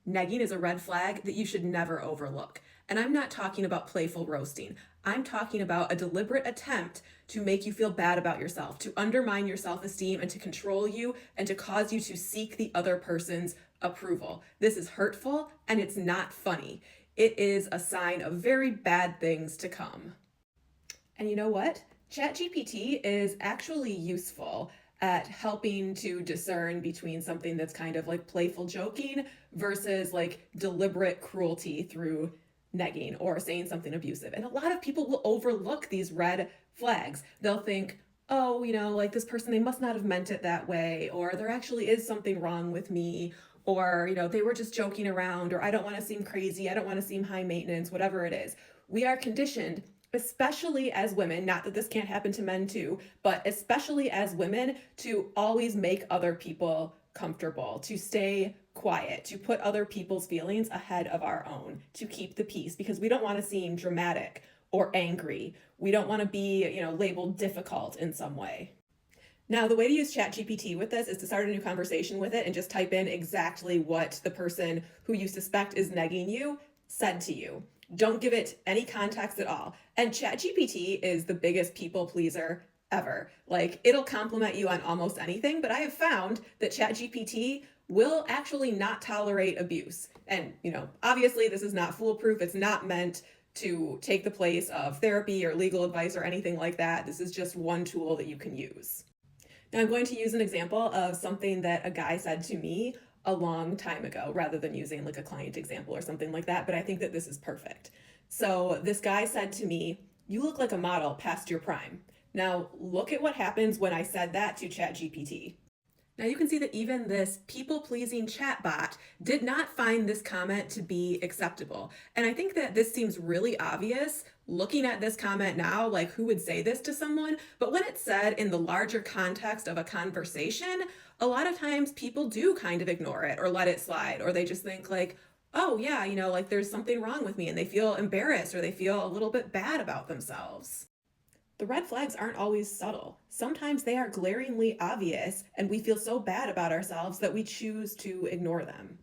Negging is a red flag that you should never overlook. And I'm not talking about playful roasting. I'm talking about a deliberate attempt to make you feel bad about yourself, to undermine your self-esteem and to control you and to cause you to seek the other person's approval. This is hurtful and it's not funny. It is a sign of very bad things to come. And you know what? ChatGPT is actually useful at helping to discern between something that's kind of like playful joking versus like deliberate cruelty through negging or saying something abusive. And a lot of people will overlook these red flags. They'll think, oh, like this person, they must not have meant it that way, or there actually is something wrong with me, or, they were just joking around, or I don't want to seem crazy, I don't want to seem high maintenance, whatever it is. We are conditioned, especially as women, not that this can't happen to men too, but especially as women, to always make other people comfortable, to stay quiet, to put other people's feelings ahead of our own, to keep the peace, because we don't want to seem dramatic or angry. We don't want to be, labeled difficult in some way. Now, the way to use ChatGPT with this is to start a new conversation with it and just type in exactly what the person who you suspect is negging you said to you. Don't give it any context at all. And ChatGPT is the biggest people pleaser ever. Like, it'll compliment you on almost anything, but I have found that ChatGPT will actually not tolerate abuse. And, obviously this is not foolproof. It's not meant to take the place of therapy or legal advice or anything like that. This is just one tool that you can use. Now I'm going to use an example of something that a guy said to me a long time ago, rather than using like a client example or something like that, but I think that this is perfect. So this guy said to me, "You look like a model past your prime." Now look at what happens when I said that to ChatGPT. Now you can see that even this people-pleasing chatbot did not find this comment to be acceptable. And I think that this seems really obvious looking at this comment now, like who would say this to someone? But when it's said in the larger context of a conversation, a lot of times people do kind of ignore it or let it slide, or they just think like, oh yeah, like there's something wrong with me, and they feel embarrassed or they feel a little bit bad about themselves. The red flags aren't always subtle. Sometimes they are glaringly obvious, and we feel so bad about ourselves that we choose to ignore them.